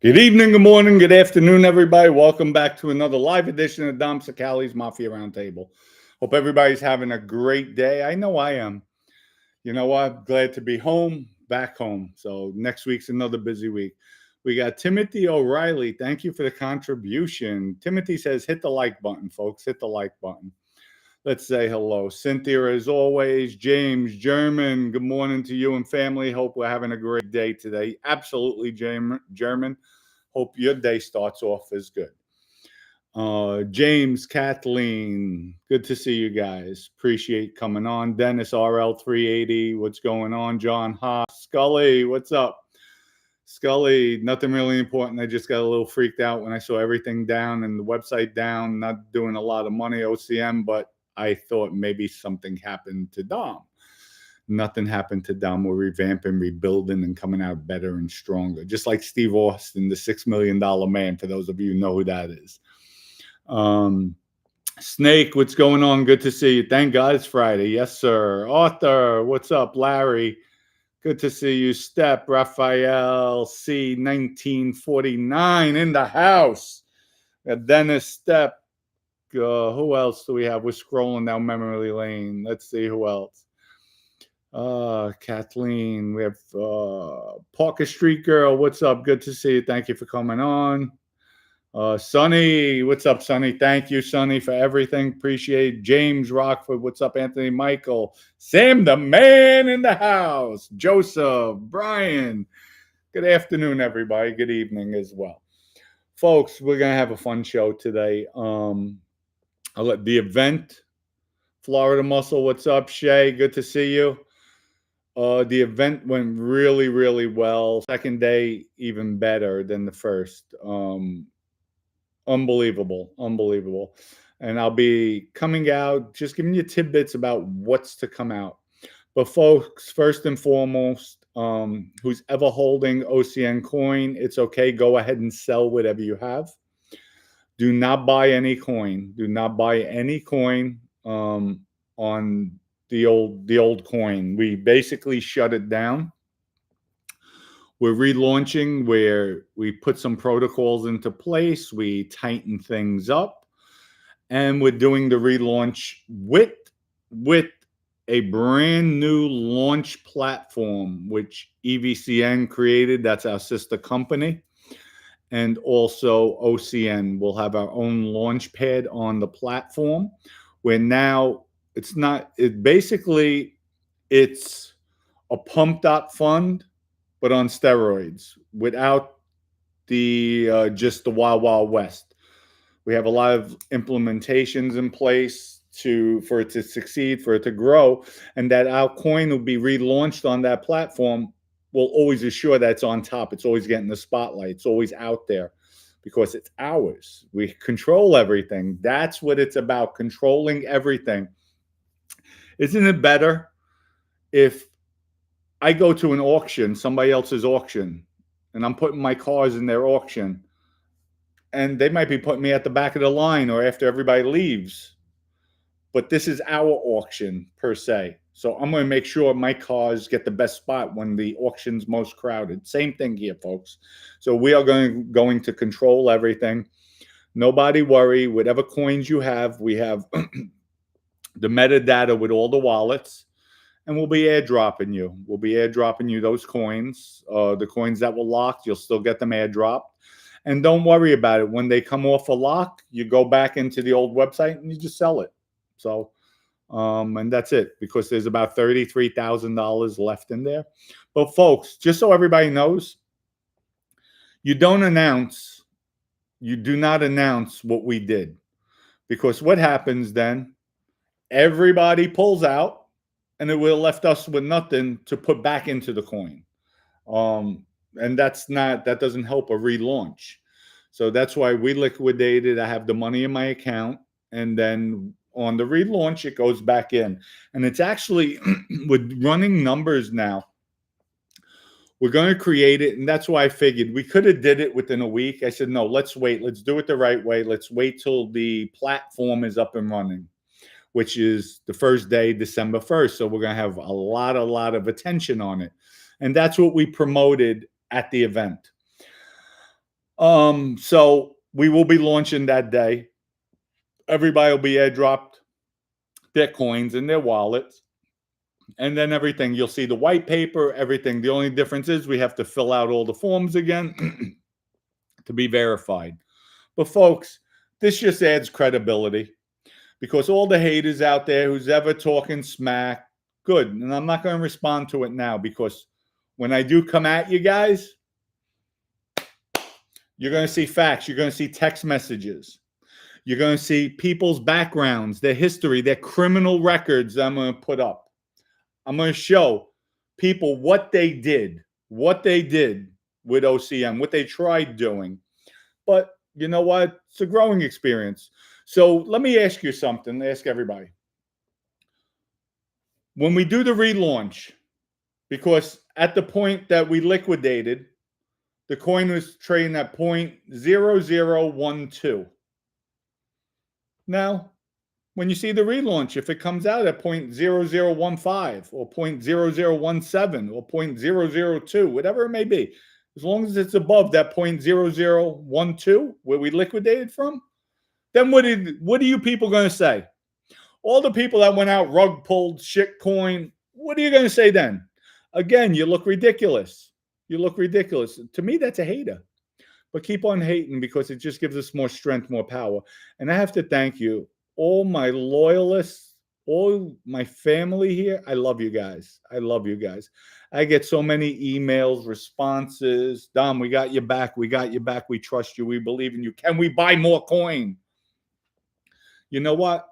Good evening, good morning, good afternoon, everybody. Welcome back to another live edition of Dom Sicali's Mafia Roundtable. Hope everybody's having a great day. I know I am. You know what? Glad to be home, back home. So next week's another busy week. We got Timothy O'Reilly. Thank you for the contribution. Timothy says, hit the like button, folks. Hit the like button. Let's say hello. Cynthia, as always. James, German, good morning to you and family. Hope we're having a great day today. Absolutely, German. Hope your day starts off as good. James, Kathleen, good to see you guys. Appreciate coming on. Dennis, RL380, what's going on? John Haas, Scully, what's up? Scully, nothing really important. I just got a little freaked out when I saw everything down and the website down, not doing a lot of money, OCN, but I thought maybe something happened to Dom. Nothing happened to Dom. We're revamping, rebuilding, and coming out better and stronger. Just like Steve Austin, the $6 million man, for those of you who know who that is. Snake, what's going on? Good to see you. Thank God it's Friday. Yes, sir. Arthur, what's up? Larry, good to see you. Step, Raphael, C, 1949 in the house. Dennis, Step. Who else do we have? We're scrolling down memory lane. Let's see who else. Kathleen, we have Parker Street Girl. What's up? Good to see you. Thank you for coming on. Sonny, what's up, Sonny? Thank you, Sonny, for everything. Appreciate. James Rockford, what's up? Anthony Michael, Sam, the man in the house, Joseph, Brian. Good afternoon, everybody. Good evening as well, folks. We're gonna have a fun show today. I'll let the event. Florida Muscle, what's up, Shay? Good to see you. The event went really, really well. Second day, even better than the first. Unbelievable. And I'll be coming out, just giving you tidbits about what's to come out. But folks, first and foremost, who's ever holding OCN coin, it's okay. Go ahead and sell whatever you have. Do not buy any coin. Do not buy any coin on the old coin. We basically shut it down. We're relaunching where we put some protocols into place. We tighten things up, and we're doing the relaunch with a brand new launch platform, which EVCN created. That's our sister company. And also OCN will have our own launch pad on the platform, where now it's a pumped up fund, but on steroids, without the just the Wild Wild West. We have a lot of implementations in place for it to succeed, for it to grow, and that our coin will be relaunched on that platform. Will always assure that it's on top. It's always getting the spotlight. It's always out there because it's ours. We control everything. That's what it's about, controlling everything. Isn't it better if I go to an auction, somebody else's auction, and I'm putting my cars in their auction, and they might be putting me at the back of the line or after everybody leaves, but this is our auction per se. So I'm going to make sure my cars get the best spot when the auction's most crowded. Same thing here, folks. So we are going to control everything. Nobody worry. Whatever coins you have, we have the metadata with all the wallets, and we'll be airdropping you. We'll be airdropping you those coins. The coins that were locked, you'll still get them airdropped. And don't worry about it. When they come off a lock, you go back into the old website and you just sell it. So, and that's it, because there's about $33,000 left in there. But folks, just so everybody knows, you do not announce what we did, because what happens then, everybody pulls out and it will have left us with nothing to put back into the coin. And that doesn't help a relaunch. So that's why we liquidated. I have the money in my account, and then on the relaunch, it goes back in. And it's actually with running numbers now. We're going to create it, and that's why I figured we could have did it within a week. I said, no, let's wait. Let's do it the right way. Let's wait till the platform is up and running, which is the first day, December 1st. So we're going to have a lot of attention on it. And that's what we promoted at the event. So we will be launching that day. Everybody will be airdropped Bitcoins in their wallets. And then everything, you'll see the white paper, everything. The only difference is we have to fill out all the forms again to be verified. But folks, this just adds credibility because all the haters out there who's ever talking smack, good. And I'm not going to respond to it now because when I do come at you guys, you're going to see facts. You're going to see text messages. You're going to see people's backgrounds, their history, their criminal records that I'm going to put up. I'm going to show people what they did with OCN, what they tried doing. But you know what? It's a growing experience. So let me ask you something. Ask everybody. When we do the relaunch, because at the point that we liquidated, the coin was trading at 0.0012. Now, when you see the relaunch, if it comes out at 0.0015 or 0.0017 or 0.002, whatever it may be, as long as it's above that 0.0012 where we liquidated from, then what are you people going to say? All the people that went out, rug pulled, shit coin, what are you going to say then? Again, you look ridiculous. You look ridiculous. To me, that's a hater. But keep on hating because it just gives us more strength, more power. And I have to thank you, all my loyalists, all my family here. I love you guys. I love you guys. I get so many emails, responses. Dom, we got you back. We got you back. We trust you. We believe in you. Can we buy more coin? You know what?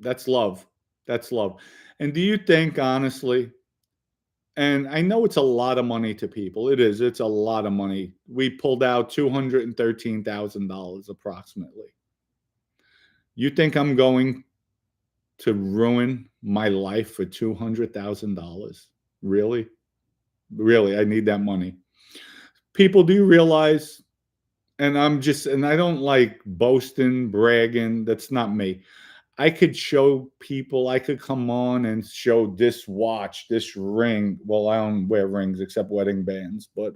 That's love. That's love. And do you think, honestly, and I know it's a lot of money to people. It is. It's a lot of money. We pulled out $213,000 approximately. You think I'm going to ruin my life for $200,000? Really? Really, I need that money. People, do you realize? And I don't like boasting, bragging. That's not me. I could show people, I could come on and show this watch, this ring. Well, I don't wear rings except wedding bands, but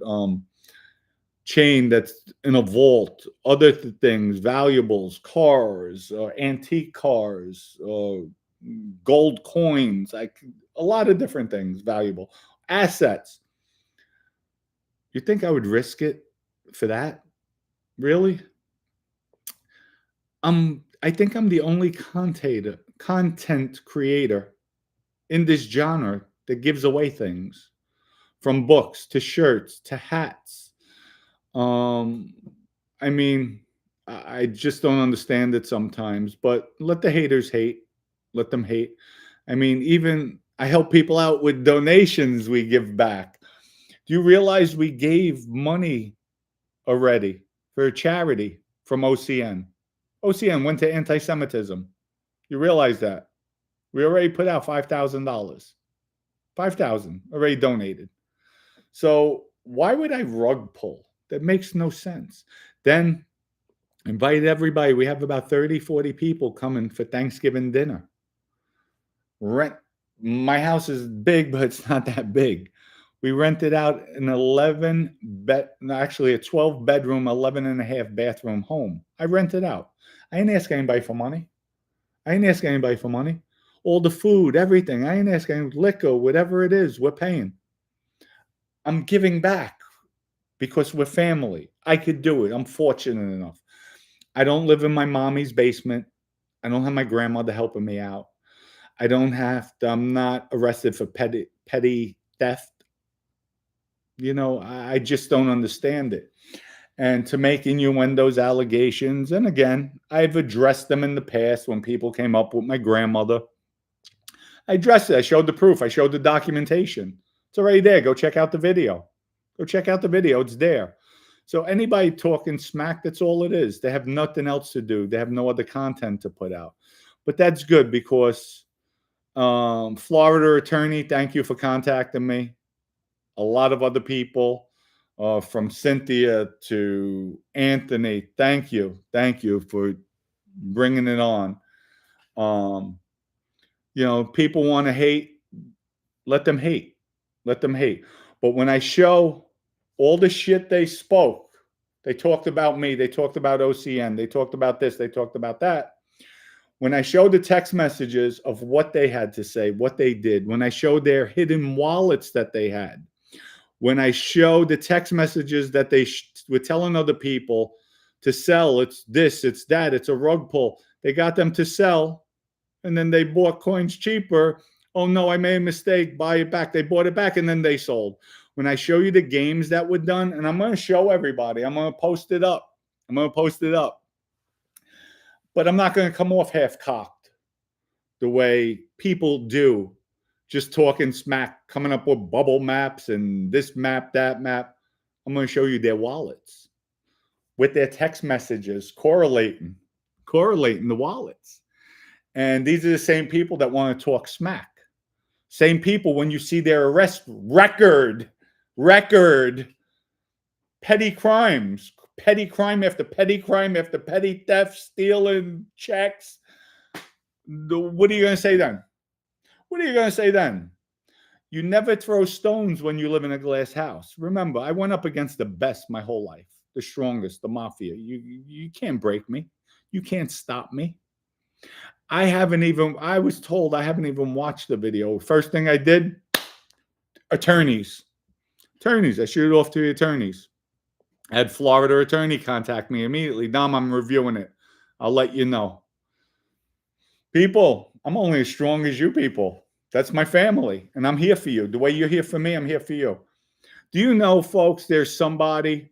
chain that's in a vault, other things, valuables, cars, antique cars, gold coins, like a lot of different things, valuable assets. You think I would risk it for that? Really? I think I'm the only content creator in this genre that gives away things, from books to shirts to hats. Um, I mean, I just don't understand it sometimes, but let the haters hate. Let them hate. I mean, even I help people out with donations we give back. Do you realize we gave money already for a charity from OCN? OCN went to anti-Semitism. You realize that? We already put out $5,000. 5,000 already donated. So why would I rug pull? That makes no sense. Then invite everybody. We have about 30, 40 people coming for Thanksgiving dinner. Rent. My house is big, but it's not that big. We rented out an 12 bedroom, 11 and a half bathroom home. I rented out. I didn't ask anybody for money. All the food, everything. I ain't asking liquor, whatever it is, we're paying. I'm giving back because we're family. I could do it. I'm fortunate enough. I don't live in my mommy's basement. I don't have my grandmother helping me out. I'm not arrested for petty theft. You know, I just don't understand it. And to make innuendos, allegations, and again, I've addressed them in the past when people came up with my grandmother. I addressed it. I showed the proof. I showed the documentation. It's already there. Go check out the video. It's there. So anybody talking smack, that's all it is. They have nothing else to do. They have no other content to put out. But that's good because Florida attorney, thank you for contacting me. A lot of other people, from Cynthia to Anthony, thank you for bringing it on. People want to hate, let them hate. But when I show all the shit they spoke They talked about me. They talked about OCN. They talked about this. They talked about that. When I showed the text messages of what they had to say, what they did, when I showed their hidden wallets that they had, when I showed the text messages that they were telling other people to sell, it's this, it's that, it's a rug pull. They got them to sell, and then they bought coins cheaper. Oh no, I made a mistake, buy it back. They bought it back, and then they sold. When I show you the games that were done, and I'm going to show everybody, I'm going to post it up. I'm going to post it up. But I'm not going to come off half-cocked the way people do, just talking smack, coming up with bubble maps and this map, that map. I'm going to show you their wallets with their text messages correlating the wallets. And these are the same people that want to talk smack. Same people when you see their arrest record, petty crimes, petty crime after petty crime after petty theft, stealing checks. What are you going to say then? What are you going to say then? You never throw stones when you live in a glass house. Remember, I went up against the best my whole life, the strongest, the Mafia. You can't break me. You can't stop me. I was told I haven't even watched the video. First thing I did, attorneys. I shoot it off to the attorneys. I had Florida attorney contact me immediately. Dom, I'm reviewing it. I'll let you know. People, I'm only as strong as you people. That's my family, and I'm here for you. The way you're here for me, I'm here for you. Do you know, folks, there's somebody,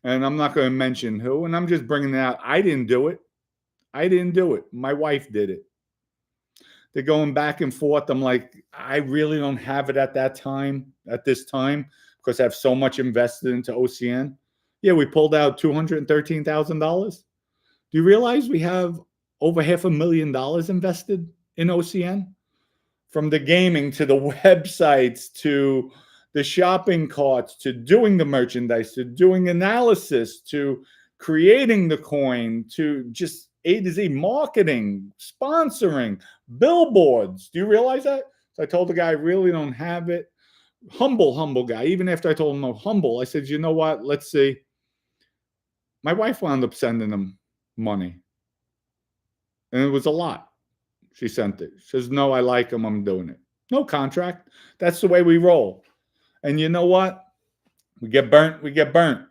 and I'm not going to mention who, and I'm just bringing it out. I didn't do it. My wife did it. They're going back and forth. I'm like, I really don't have it at this time, because I have so much invested into OCN. Yeah, we pulled out $213,000. Do you realize we have over $500,000 invested in OCN? From the gaming to the websites to the shopping carts to doing the merchandise to doing analysis to creating the coin to just A to Z marketing, sponsoring, billboards. Do you realize that? So I told the guy, I really don't have it. Humble guy. Even after I told him, no, humble, I said, you know what? Let's see. My wife wound up sending him money. And it was a lot. She sent it. She says, no, I like him. I'm doing it. No contract. That's the way we roll. And you know what? We get burnt.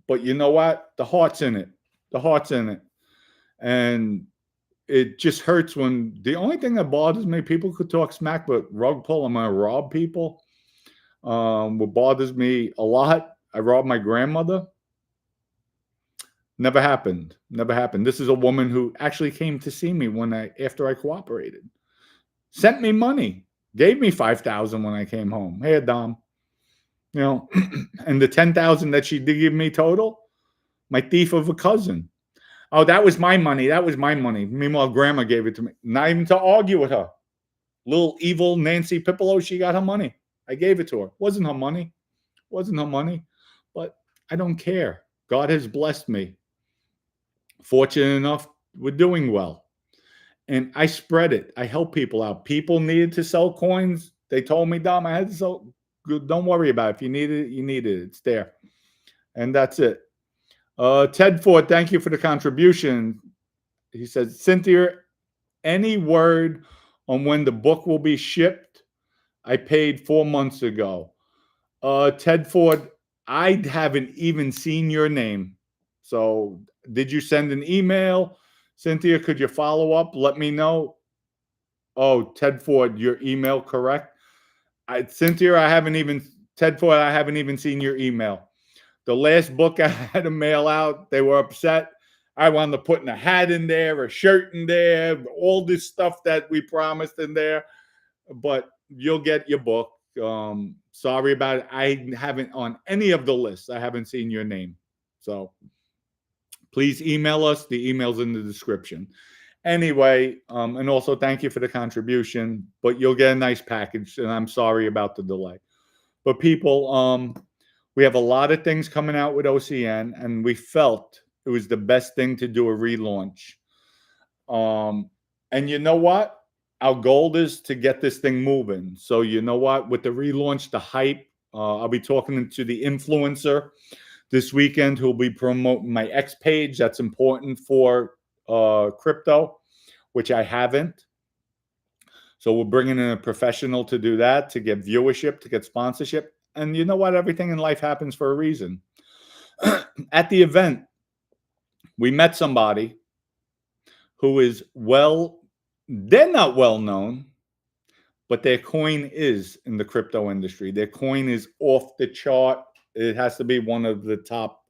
But you know what? The heart's in it. And it just hurts when the only thing that bothers me, people could talk smack, but rug pull, I'm going to rob people. What bothers me a lot, I robbed my grandmother. Never happened. This is a woman who actually came to see me after I cooperated. Sent me money. Gave me $5,000 when I came home. Hey, Dom. You know, and the $10,000 that she did give me total, my thief of a cousin. Oh, that was my money. Meanwhile, grandma gave it to me. Not even to argue with her. Little evil Nancy Pipolo, she got her money. I gave it to her. Wasn't her money. But I don't care. God has blessed me. Fortunate enough, we're doing well. And I spread it. I help people out. People needed to sell coins. They told me, Dom, I had to sell. Don't worry about it. If you need it, you need it. It's there. And that's it. Ted Ford, thank you for the contribution. He says, Cynthia, any word on when the book will be shipped? I paid 4 months ago. Ted Ford, I haven't even seen your name. So did you send an email? Cynthia, could you follow up? Let me know. Oh, Ted Ford, your email correct? Cynthia, Ted Ford, I haven't even seen your email. The last book I had to mail out, they were upset. I wound up putting a hat in there, a shirt in there, all this stuff that we promised in there. But you'll get your book. Sorry about it. I haven't on any of the lists. I haven't seen your name. So please email us. The email's in the description. Anyway, and also thank you for the contribution. But you'll get a nice package, and I'm sorry about the delay. But people, we have a lot of things coming out with OCN, and we felt it was the best thing to do a relaunch. And you know what? Our goal is to get this thing moving. So you know what? With the relaunch, the hype, I'll be talking to the influencer This weekend, he'll be promoting my X page. That's important for crypto, which I haven't. So we're bringing in a professional to do that, to get viewership, to get sponsorship. And you know what? Everything in life happens for a reason. At the event, we met somebody who is they're not well known, but their coin is in the crypto industry. Their coin is off the chart. It has to be one of the top,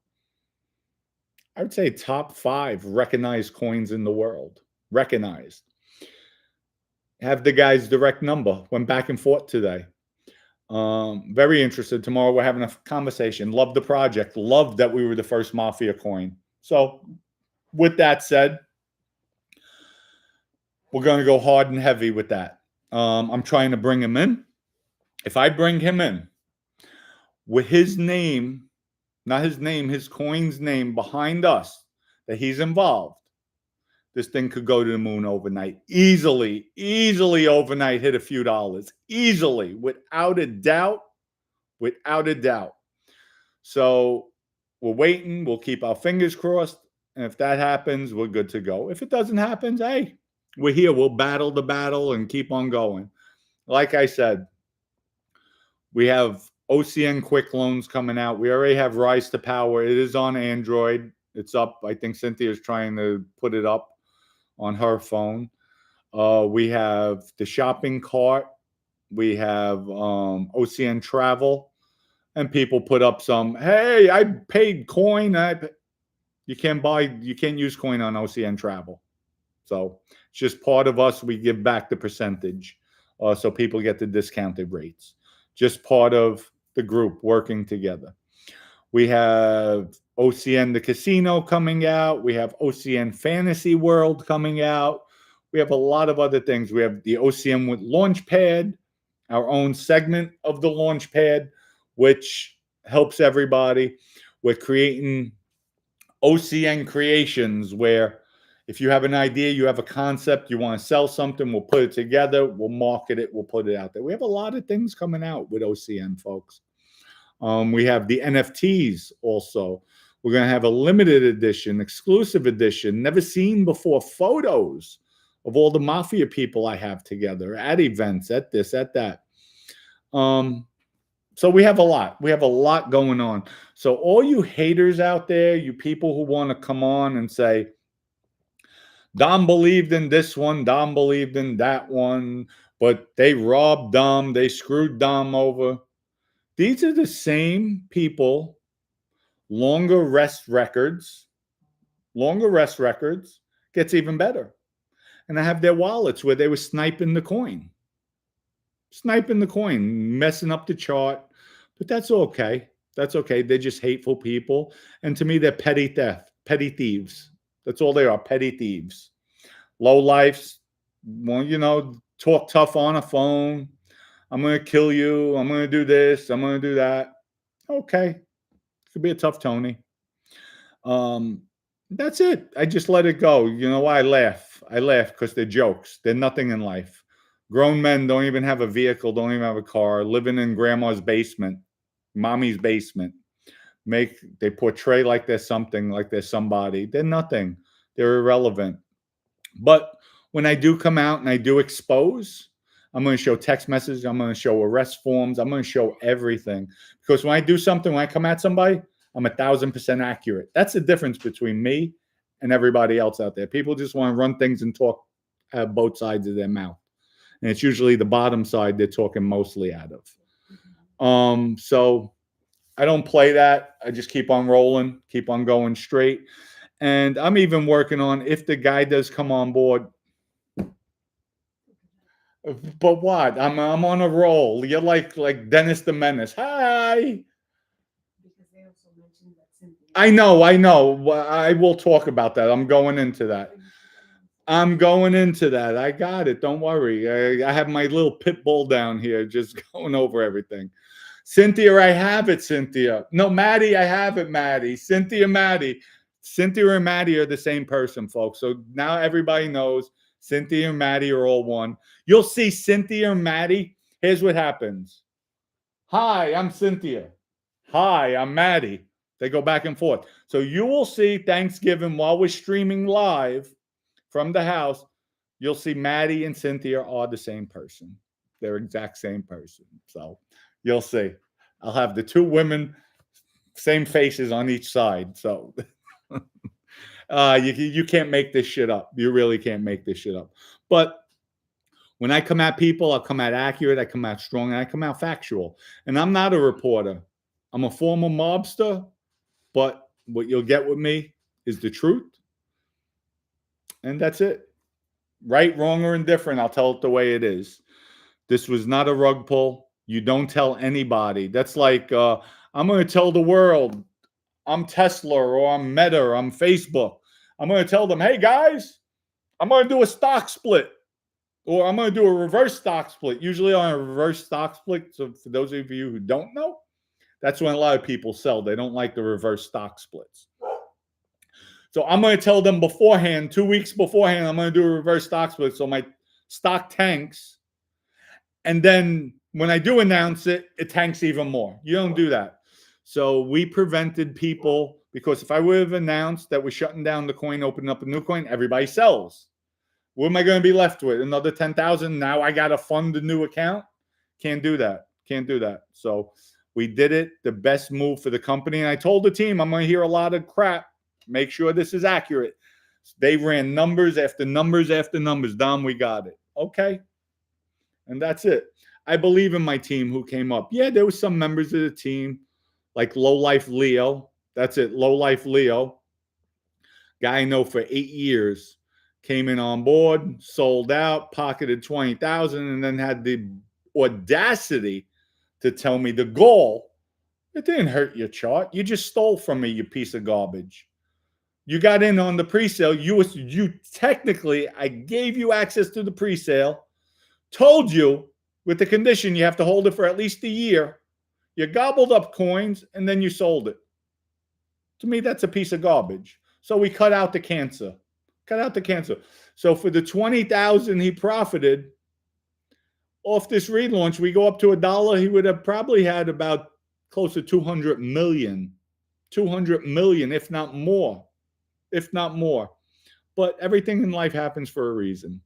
I would say top 5 recognized coins in the world. Recognized. Have the guy's direct number. Went back and forth today. Very interested. Tomorrow we're having a conversation. Love the project. Love that we were the first Mafia coin. So with that said, we're going to go hard and heavy with that. I'm trying to bring him in. If I bring him in with his name, not his name, his coin's name behind us, that he's involved, this thing could go to the moon overnight. Easily overnight, hit a few dollars. Easily, without a doubt. Without a doubt. So we're waiting. We'll keep our fingers crossed. And if that happens, we're good to go. If it doesn't happen, hey, we're here. We'll battle the battle and keep on going. Like I said, we have OCN quick loans coming out. We already have Rise to Power. It is on Android. It's up. I think Cynthia's trying to put it up on her phone. We have the shopping cart. We have OCN Travel. And people put up some, hey, I paid coin. You can't use coin on OCN Travel. So it's just part of us. We give back the percentage so people get the discounted rates. Just part of the group working together. We have OCN the Casino coming out. We have OCN Fantasy World coming out. We have a lot of other things. We have the OCN with Launchpad, our own segment of the Launchpad, which helps everybody. We're creating OCN Creations, where if you have an idea, you have a concept, you want to sell something, we'll put it together, we'll market it, we'll put it out there. We have a lot of things coming out with OCN, folks. We have the NFTs also. We're going to have a limited edition, exclusive edition, never seen before photos of all the Mafia people I have together at events, at this, at that. So we have a lot. We have a lot going on. So all you haters out there, you people who want to come on and say, Dom believed in this one, Dom believed in that one, but they robbed Dom, they screwed Dom over. These are the same people, longer rest records gets even better. And I have their wallets where they were sniping the coin, messing up the chart. But that's okay. That's okay. They're just hateful people. And to me, they're petty thieves. That's all they are, petty thieves. Low lifes, well, talk tough on a phone. I'm going to kill you. I'm going to do this. I'm going to do that. Okay. Could be a tough Tony. That's it. I just let it go. You know why I laugh? I laugh because they're jokes. They're nothing in life. Grown men don't even have a vehicle, don't even have a car, living in grandma's basement, mommy's basement. They portray like they're something, like they're somebody. They're nothing. They're irrelevant. But when I do come out and I do expose, I'm going to show text messages. I'm going to show arrest forms. I'm going to show everything. Because when I do something, when I come at somebody, I'm 1,000% accurate. That's the difference between me and everybody else out there. People just want to run things and talk at both sides of their mouth. And it's usually the bottom side they're talking mostly out of. So I don't play that. I just keep on rolling, keep on going straight. And I'm even working on, if the guy does come on board. But what? I'm on a roll. You're like Dennis the Menace. Hi. Because they also mentioned that Cynthia. I know. I will talk about that. I'm going into that. I got it. Don't worry. I have my little pit bull down here just going over everything. Cynthia, I have it, Cynthia. No, Maddie, I have it, Maddie. Cynthia, Maddie. Cynthia and Maddie are the same person, folks. So now everybody knows Cynthia and Maddie are all one. You'll see Cynthia and Maddie. Here's what happens. Hi, I'm Cynthia. Hi, I'm Maddie. They go back and forth. So you will see Thanksgiving while we're streaming live from the house. You'll see Maddie and Cynthia are the same person. They're exact same person. So you'll see. I'll have the two women, same faces on each side. So you can't make this shit up. You really can't make this shit up. But when I come at people, I'll come out accurate, I come out strong, and I come out factual. And I'm not a reporter. I'm a former mobster, but what you'll get with me is the truth. And that's it. Right, wrong, or indifferent, I'll tell it the way it is. This was not a rug pull. You don't tell anybody. That's like, I'm going to tell the world I'm Tesla or I'm Meta or I'm Facebook. I'm going to tell them, hey, guys, I'm going to do a stock split. Or I'm going to do a reverse stock split. Usually on a reverse stock split, so for those of you who don't know, that's when a lot of people sell. They don't like the reverse stock splits. So I'm going to tell them beforehand, 2 weeks beforehand, I'm going to do a reverse stock split. So my stock tanks. And then when I do announce it, it tanks even more. You don't do that. So we prevented people, because if I would have announced that we're shutting down the coin, opening up a new coin, everybody sells. What am I going to be left with? Another 10,000. Now I got to fund a new account. Can't do that. Can't do that. So we did it. The best move for the company. And I told the team, I'm going to hear a lot of crap. Make sure this is accurate. They ran numbers after numbers after numbers. Dom, we got it. Okay. And that's it. I believe in my team who came up. Yeah, there was some members of the team, like Low Life Leo. That's it. Low Life Leo. Guy I know for 8 years. Came in on board, sold out, pocketed 20,000, and then had the audacity to tell me the goal. It didn't hurt your chart. You just stole from me, you piece of garbage. You got in on the pre-sale. You technically, I gave you access to the pre-sale, told you with the condition you have to hold it for at least a year. You gobbled up coins, and then you sold it. To me, that's a piece of garbage. So we cut out the cancer. Cut out the cancer. So for the 20,000 he profited off this relaunch, we go up to $1. He would have probably had about close to 200 million, if not more, But everything in life happens for a reason.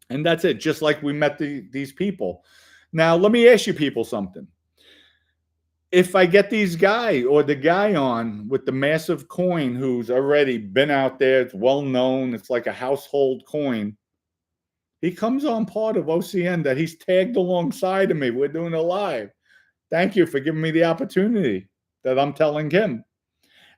And that's it. Just like we met these people. Now, let me ask you people something. If I get these guy or the guy on with the massive coin who's already been out there, it's well known, it's like a household coin, he comes on part of OCN that he's tagged alongside of me. We're doing it live. Thank you for giving me the opportunity that I'm telling him.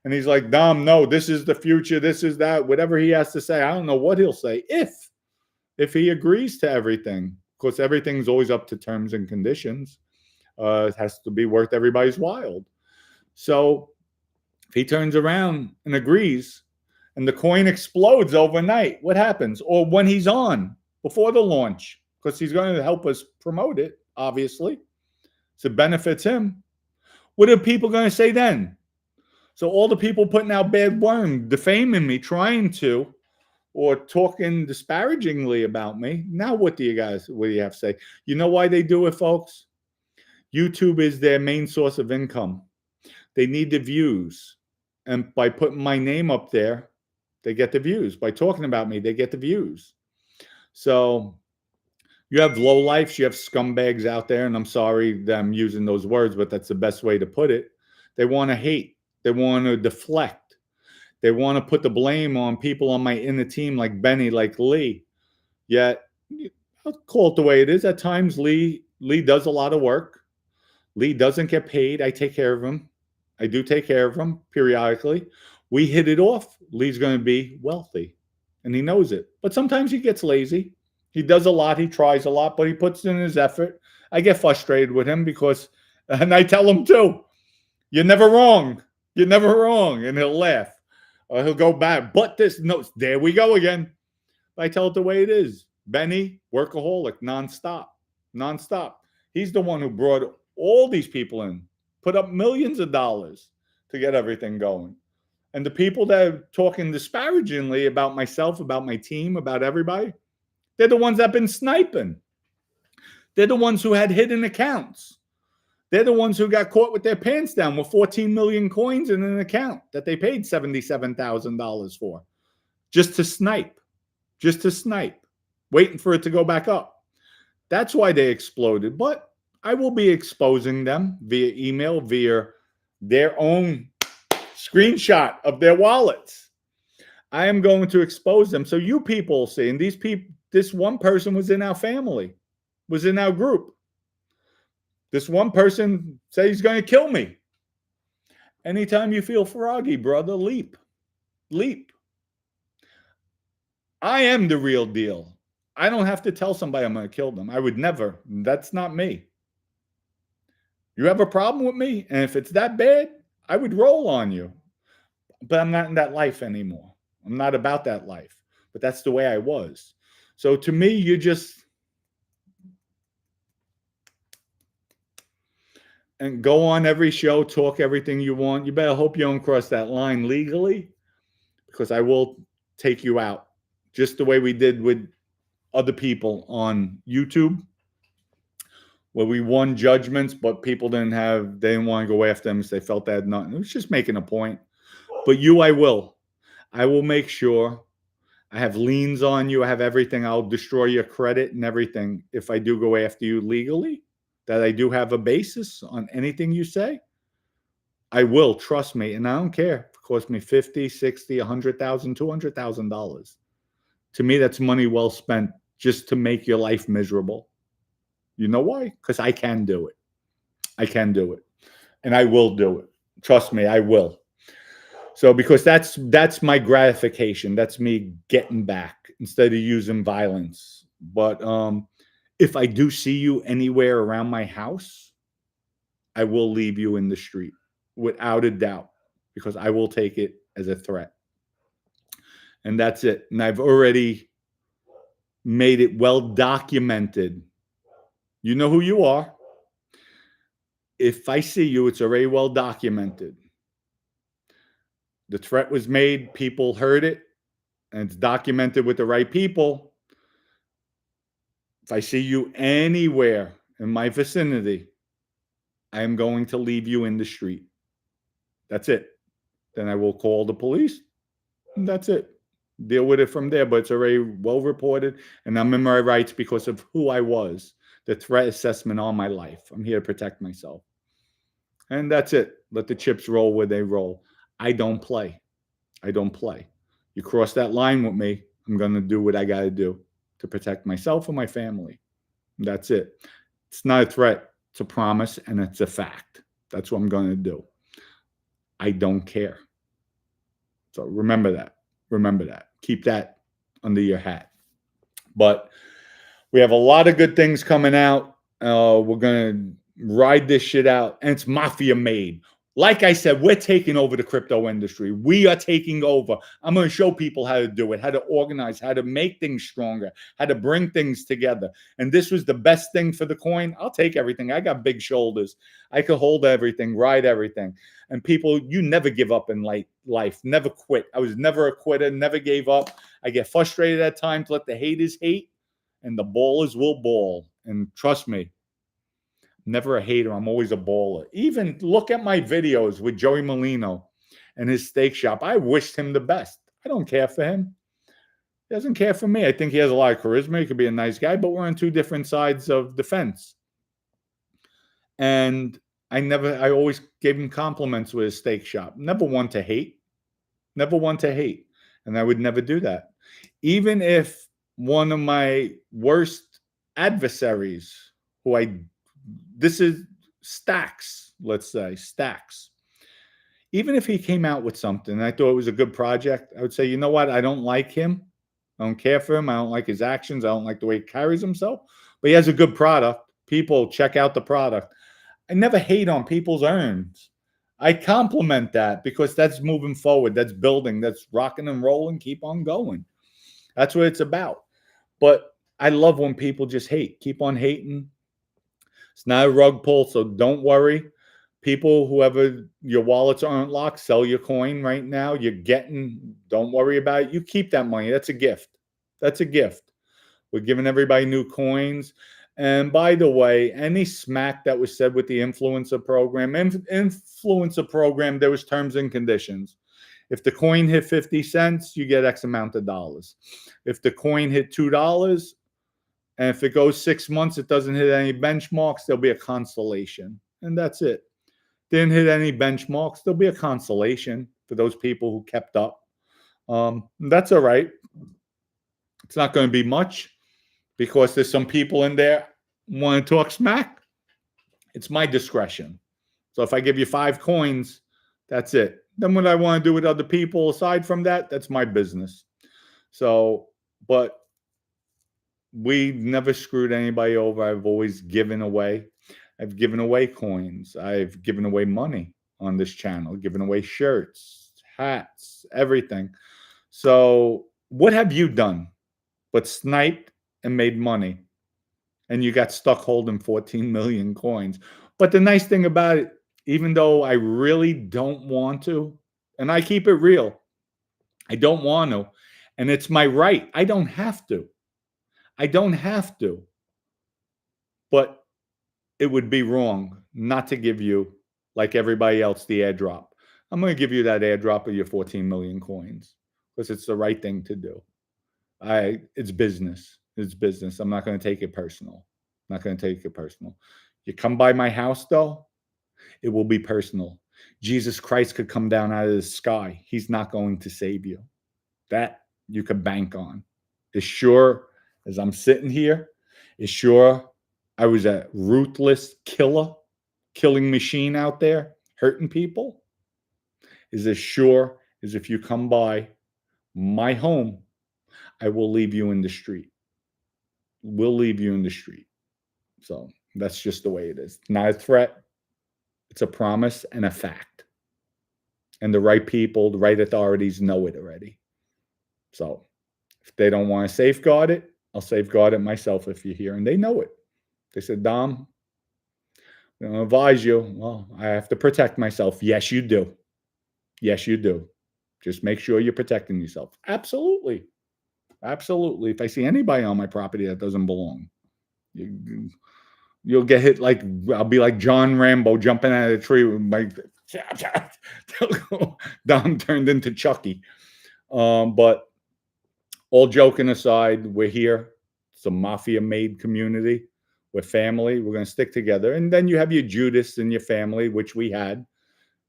And he's like, Dom, no, this is the future. This is that. Whatever he has to say. I don't know what he'll say if he agrees to everything. Of course, everything's always up to terms and conditions. It has to be worth everybody's while. So if he turns around and agrees and the coin explodes overnight, what happens? Or when he's on before the launch, because he's going to help us promote it, obviously. So it benefits him. What are people going to say then? So all the people putting out bad worm, defaming me, trying to, or talking disparagingly about me. Now what do you have to say? You know why they do it, folks? YouTube is their main source of income. They need the views. And by putting my name up there, they get the views. By talking about me, they get the views. So you have lowlifes, you have scumbags out there, and I'm sorry that I'm using those words, but that's the best way to put it. They want to hate. They want to deflect. They want to put the blame on people on my inner team like Benny, like Lee. Yet, I'll call it the way it is. At times, Lee does a lot of work. Lee doesn't get paid. I take care of him. I do take care of him periodically. We hit it off. Lee's going to be wealthy, and he knows it. But sometimes he gets lazy. He does a lot. He tries a lot, but he puts in his effort. I get frustrated with him because, and I tell him too, you're never wrong. You're never wrong. And he'll laugh. Or he'll go back. But this, no, there we go again. I tell it the way it is. Benny, workaholic, nonstop. He's the one who brought all these people in, put up millions of dollars to get everything going. And the people that are talking disparagingly about myself, about my team, about everybody, they're the ones that have been sniping. They're the ones who had hidden accounts. They're the ones who got caught with their pants down with 14 million coins in an account that they paid $77,000 for just to snipe, waiting for it to go back up. That's why they exploded. But I will be exposing them via email, via their own screenshot of their wallets. I am going to expose them. So you people see, and this one person was in our family, was in our group. This one person said he's going to kill me. Anytime you feel froggy, brother, leap. I am the real deal. I don't have to tell somebody I'm going to kill them. I would never. That's not me. You have a problem with me? And if it's that bad, I would roll on you. But I'm not in that life anymore. I'm not about that life. But that's the way I was. So to me, you just... and go on every show, talk everything you want. You better hope you don't cross that line legally, because I will take you out, just the way we did with other people on YouTube, where we won judgments, but people they didn't want to go after them because they felt they had nothing. It was just making a point. But you, I will make sure I have liens on you. I have everything. I'll destroy your credit and everything if I do go after you legally. That I do have a basis on anything you say, I will, trust me. And I don't care if it costs me $50,000, $60,000, $100,000, $200,000. To me, that's money well spent just to make your life miserable. You know why? Because I can do it. I can do it. And I will do it. Trust me, I will. So because that's my gratification. That's me getting back instead of using violence. But if I do see you anywhere around my house, I will leave you in the street without a doubt, because I will take it as a threat. And that's it. And I've already made it well documented. You know who you are. If I see you, it's already well documented. The threat was made, people heard it, and it's documented with the right people. If I see you anywhere in my vicinity, I am going to leave you in the street. That's it. Then I will call the police. And that's it. Deal with it from there. But it's already well reported, and I'm in my rights because of who I was. The threat assessment on my life. I'm here to protect myself. And that's it. Let the chips roll where they roll. I don't play. I don't play. You cross that line with me, I'm going to do what I got to do to protect myself and my family. That's it. It's not a threat. It's a promise, and it's a fact. That's what I'm going to do. I don't care. So remember that. Remember that. Keep that under your hat. But we have a lot of good things coming out. We're going to ride this shit out, and it's Mafia made. Like I said, we're taking over the crypto industry. We are taking over. I'm going to show people how to do it, how to organize, how to make things stronger, how to bring things together. And this was the best thing for the coin. I'll take everything. I got big shoulders. I could hold everything, ride everything. And people, you never give up in life. Never quit. I was never a quitter, never gave up. I get frustrated at times, let the haters hate, and the ballers will ball. And trust me, never a hater. I'm always a baller. Even look at my videos with Joey Molino and his steak shop. I wished him the best. I don't care for him. He doesn't care for me. I think he has a lot of charisma. He could be a nice guy, but we're on two different sides of the fence. And I always gave him compliments with his steak shop. Never one to hate. Never one to hate. And I would never do that. Even if one of my worst adversaries, this is Stacks, let's say, Stacks. Even if he came out with something and I thought it was a good project, I would say, you know what? I don't like him. I don't care for him. I don't like his actions. I don't like the way he carries himself. But he has a good product. People check out the product. I never hate on people's earns. I compliment that because that's moving forward. That's building. That's rocking and rolling. Keep on going. That's what it's about. But I love when people just hate. Keep on hating. It's not a rug pull, so don't worry. People, whoever your wallets aren't locked, sell your coin right now. Don't worry about it. You keep that money. That's a gift. That's a gift. We're giving everybody new coins. And by the way, any smack that was said with the influencer program, influencer program, there was terms and conditions. If the coin hit 50 cents, you get X amount of dollars. If the coin hit $2, and if it goes 6 months, it doesn't hit any benchmarks, there'll be a consolation. And that's it. Didn't hit any benchmarks, there'll be a consolation for those people who kept up. That's all right. It's not going to be much because there's some people in there want to talk smack. It's my discretion. So if I give you 5 coins, that's it. Then what I want to do with other people aside from that, that's my business. So, but we never screwed anybody over. I've always given away. I've given away coins. I've given away money on this channel, given away shirts, hats, everything. So what have you done but sniped and made money? And you got stuck holding 14 million coins. But the nice thing about it, even though I really don't want to, and I keep it real, I don't want to, and it's my right. I don't have to. I don't have to. But it would be wrong not to give you, like everybody else, the airdrop. I'm going to give you that airdrop of your 14 million coins because it's the right thing to do. It's business. It's business. I'm not going to take it personal. I'm not going to take it personal. You come by my house, though, it will be personal. Jesus Christ could come down out of the sky. He's not going to save you. That you could bank on. As sure as I'm sitting here, as sure I was a ruthless killing machine out there, hurting people, is as sure as if you come by my home, I will leave you in the street. We'll leave you in the street. So that's just the way it is. Not a threat. It's a promise and a fact. And the right people, the right authorities know it already. So if they don't want to safeguard it, I'll safeguard it myself if you're here. And they know it. They said, Dom, I'm going to advise you. Well, I have to protect myself. Yes, you do. Yes, you do. Just make sure you're protecting yourself. Absolutely. Absolutely. If I see anybody on my property that doesn't belong, you'll get hit like, I'll be like John Rambo jumping out of a tree with my Dom turned into Chucky. But all joking aside, we're here. It's a mafia-made community. We're family. We're going to stick together. And then you have your Judas in your family, which we had.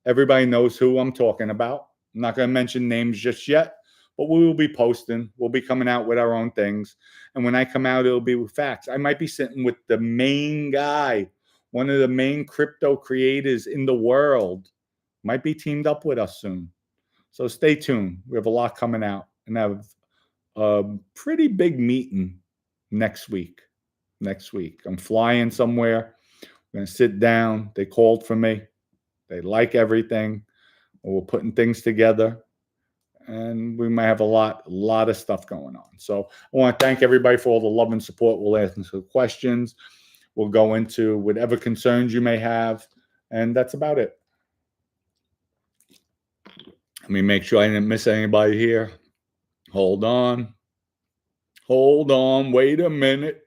Everybody knows who I'm talking about. I'm not going to mention names just yet, but we will be posting. We'll be coming out with our own things. And when I come out, it'll be with facts. I might be sitting with the main guy, one of the main crypto creators in the world. Might be teamed up with us soon. So stay tuned. We have a lot coming out and have a pretty big meeting next week. Next week. I'm flying somewhere. We're going to sit down. They called for me. They like everything. We're putting things together. And we might have a lot of stuff going on. So I want to thank everybody for all the love and support. We'll answer questions. We'll go into whatever concerns you may have. And that's about it. Let me make sure I didn't miss anybody here. Hold on. Hold on. Wait a minute.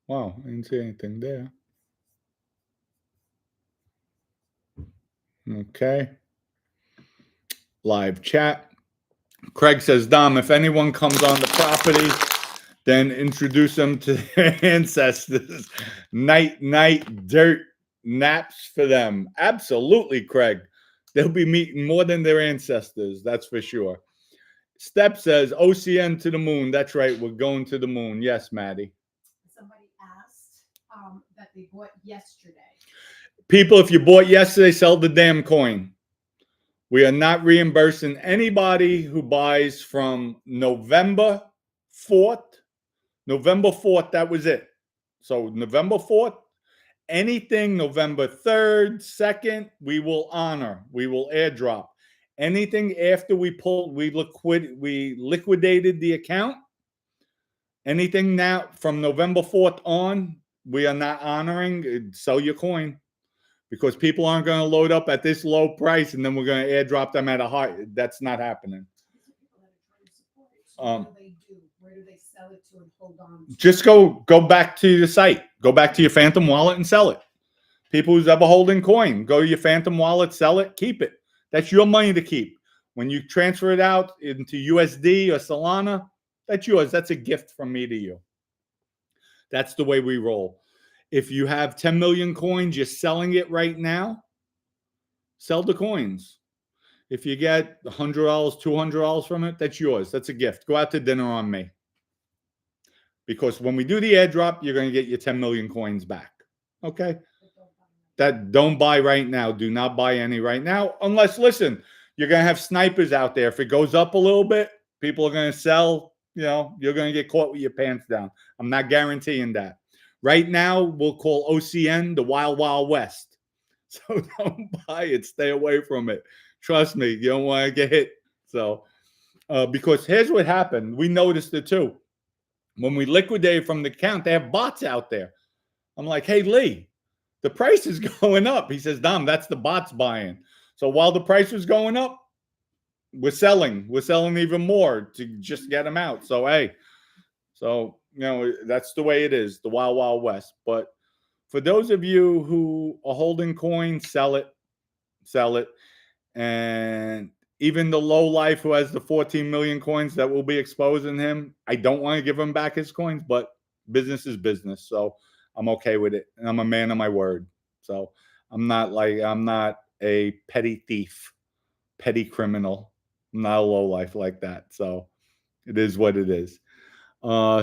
Wow, I didn't see anything there. Okay. Live chat. Craig says, Dom, if anyone comes on the property, then introduce them to their ancestors. Night, dirt, naps for them. Absolutely, Craig. They'll be meeting more than their ancestors, that's for sure. Step says, OCN to the moon. That's right, we're going to the moon. Yes, Maddie. Somebody asked that they bought yesterday. People, if you bought yesterday, sell the damn coin. We are not reimbursing anybody who buys from November 4th. November 4th, that was it. So November 4th, anything November 3rd, 2nd, we will honor. We will airdrop. Anything after we liquidated the account, anything now from November 4th on, we are not honoring. Sell your coin. Because people aren't going to load up at this low price and then we're going to airdrop them at a high. That's not happening. What do they do Where do they sell it to and hold on to? Just go back to the site. Go back to your Phantom wallet and sell it. People who's ever holding coin, go to your Phantom wallet, sell it, keep it. That's your money to keep. When you transfer it out into USD or Solana, that's yours. That's a gift from me to you. That's the way we roll. If you have 10 million coins, you're selling it right now, sell the coins. If you get $100, $200 from it, that's yours. That's a gift. Go out to dinner on me. Because when we do the airdrop, you're going to get your 10 million coins back. Okay? That don't buy right now. Do not buy any right now. Unless, listen, you're going to have snipers out there. If it goes up a little bit, people are going to sell. You know, you're going to get caught with your pants down. I'm not guaranteeing that. Right now, we'll call OCN the Wild Wild West. So don't buy it. Stay away from it. Trust me, you don't want to get hit. So, because here's what happened. We noticed it too. When we liquidated from the account, they have bots out there. I'm like, hey, Lee, the price is going up. He says, Dom, that's the bots buying. So while the price was going up, we're selling. We're selling even more to just get them out. So, hey, so, you know, that's the way it is, the Wild Wild West. But for those of you who are holding coins, sell it. Sell it. And even the low life who has the 14 million coins that will be exposing him, I don't want to give him back his coins, but business is business. So I'm okay with it. And I'm a man of my word. So I'm not a petty thief, petty criminal. I'm not a low life like that. So it is what it is.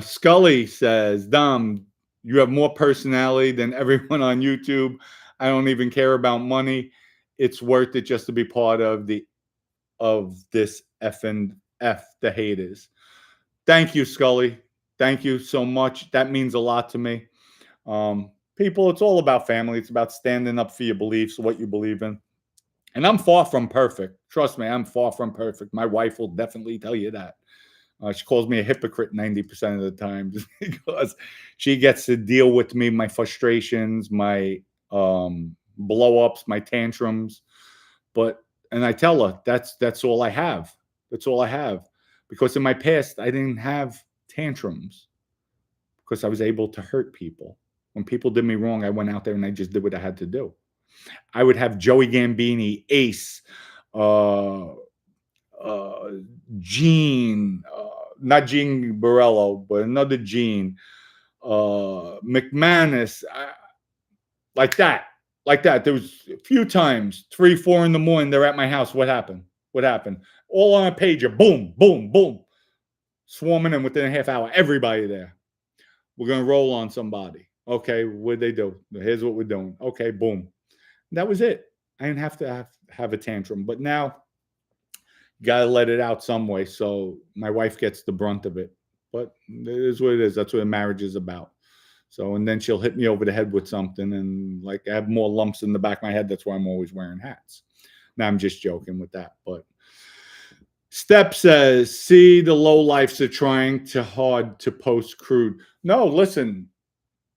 Scully says, Dom, you have more personality than everyone on YouTube. I don't even care about money. It's worth it just to be part of this F and F the haters. Thank you, Scully. Thank you so much. That means a lot to me. People, it's all about family. It's about standing up for your beliefs, what you believe in. And I'm far from perfect. Trust me, I'm far from perfect. My wife will definitely tell you that. She calls me a hypocrite 90% of the time because she gets to deal with me, my frustrations, my blow-ups, my tantrums. And I tell her that's all I have. That's all I have. Because in my past, I didn't have tantrums because I was able to hurt people. When people did me wrong, I went out there and I just did what I had to do. I would have Joey Gambini, Ace, Gene, not Gene Borello, but another Gene, McManus, like that. There was a few times, 3, 4 in the morning, they're at my house. What happened? All on a pager. Boom, boom, boom. Swarming in within a half hour. Everybody there. We're going to roll on somebody. Okay, what'd they do? Here's what we're doing. Okay, boom. That was it. I didn't have to have a tantrum. But now, you got to let it out some way. So my wife gets the brunt of it. But it is what it is. That's what a marriage is about. So, and then she'll hit me over the head with something. And like I have more lumps in the back of my head. That's why I'm always wearing hats. Now I'm just joking with that. But Step says, see, the lowlifes are trying too hard to post crude. No, listen,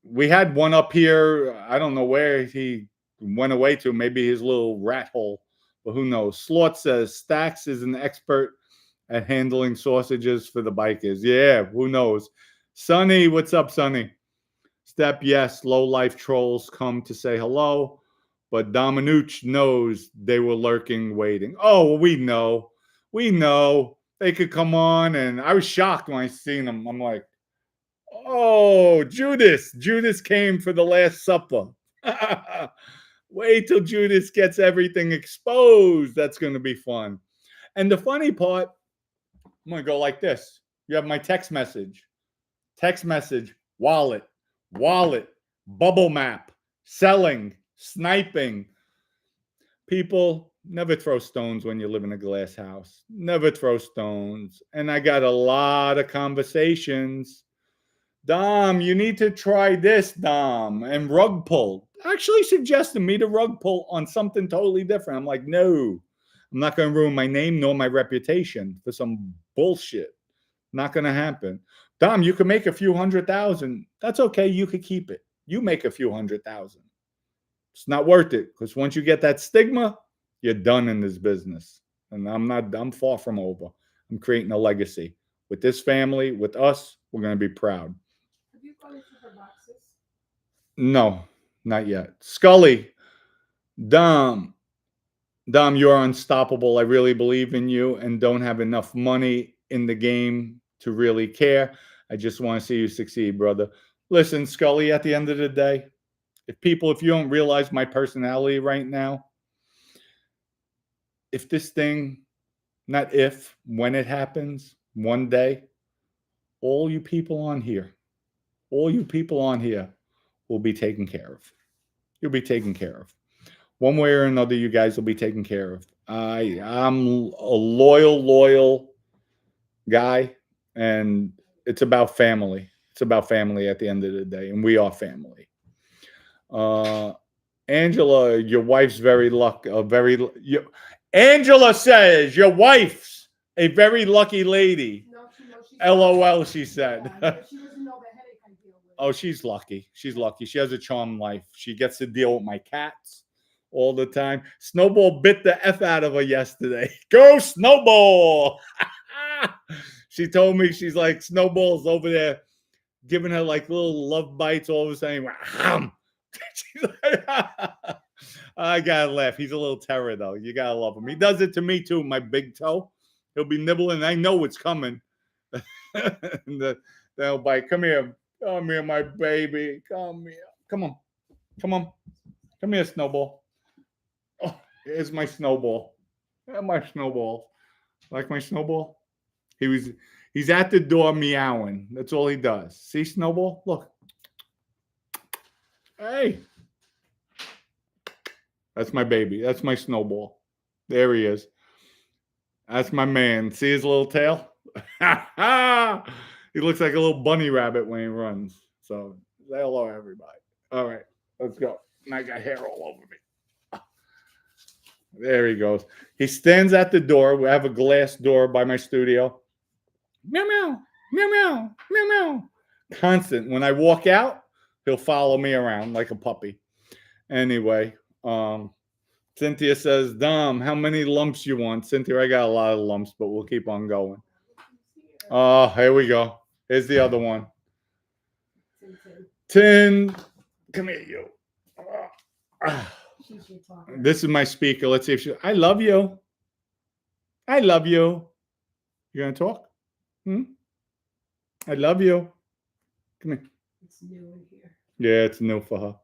we had one up here. I don't know where he went away to. Maybe his little rat hole, but who knows? Slot says, Stacks is an expert at handling sausages for the bikers. Yeah, who knows? Sonny, what's up, Sonny? Step, yes, low-life trolls come to say hello, but Dominucci knows they were lurking, waiting. Oh, well, we know. We know. They could come on, and I was shocked when I seen them. I'm like, oh, Judas. Judas came for the Last Supper. Wait till Judas gets everything exposed. That's going to be fun. And the funny part, I'm going to go like this. You have my text message. Wallet, bubble map, selling, sniping. People, never throw stones when you live in a glass house. Never throw stones. And I got a lot of conversations. Dom, you need to try this, Dom. And rug pull. Actually suggested me to rug pull on something totally different. I'm like, no, I'm not going to ruin my name nor my reputation for some bullshit. Not going to happen. Dom, you can make a few 100,000. That's okay. You could keep it. You make a few 100,000. It's not worth it because once you get that stigma, you're done in this business. And I'm far from over. I'm creating a legacy. with this family, with us, we're going to be proud. Have you gone into her boxes? No, not yet. Scully, Dom, you're unstoppable. I really believe in you and don't have enough money in the game to really care. I just want to see you succeed, brother. Listen, Scully, at the end of the day, if you don't realize my personality right now, if this thing, not if, when it happens, one day, all you people on here will be taken care of. You'll be taken care of. One way or another, you guys will be taken care of. I'm a loyal guy, and it's about family. It's about family at the end of the day, and we are family. Angela, your wife's Angela says your wife's a very lucky lady. No, she knows she's LOL, she said. Yeah, she doesn't know the headache I deal with. Oh, she's lucky. She's lucky. She has a charmed life. She gets to deal with my cats all the time. Snowball bit the F out of her yesterday. Go, Snowball! She told me, she's like, Snowball's over there giving her like little love bites all of a sudden. She's like, I gotta laugh. He's a little terror, though. You gotta love him. He does it to me, too, my big toe. He'll be nibbling. I know it's coming. They'll bite. Come here. Come here, my baby. Come here. Come on. Come on. Come here, Snowball. Oh, here's my Snowball. Yeah, my Snowball. Like my Snowball? He's at the door meowing. That's all he does. See, Snowball? Look. Hey. That's my baby. That's my Snowball. There he is. That's my man. See his little tail? He looks like a little bunny rabbit when he runs. So, say hello, everybody. All right, let's go. And I got hair all over me. There he goes. He stands at the door. We have a glass door by my studio. Meow, meow, meow, meow, meow, meow. Constant. When I walk out, he'll follow me around like a puppy. Anyway, Cynthia says, Dom, how many lumps you want? Cynthia, I got a lot of lumps, but we'll keep on going. Oh, here we go. Here's the other one. Tin, come here, you. This is my speaker. Let's see if I love you. I love you. You gonna talk? I love you. Come here. It's new in here. Yeah, it's new for her.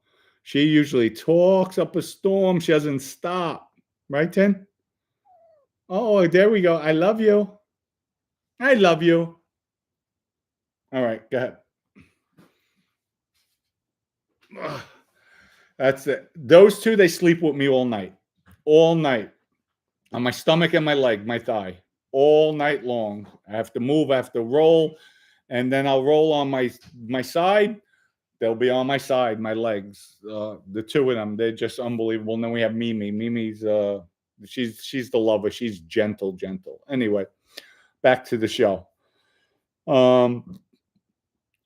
She usually talks up a storm. She doesn't stop. Right, Tin? Oh, there we go. I love you. I love you. All right, go ahead. That's it. Those two, they sleep with me all night. All night. On my stomach and my leg, my thigh. All night long. I have to move, I have to roll. And then I'll roll on my side. They'll be on my side, my legs. The two of them, they're just unbelievable. And then we have Mimi. Mimi's she's the lover. She's gentle. Anyway, back to the show.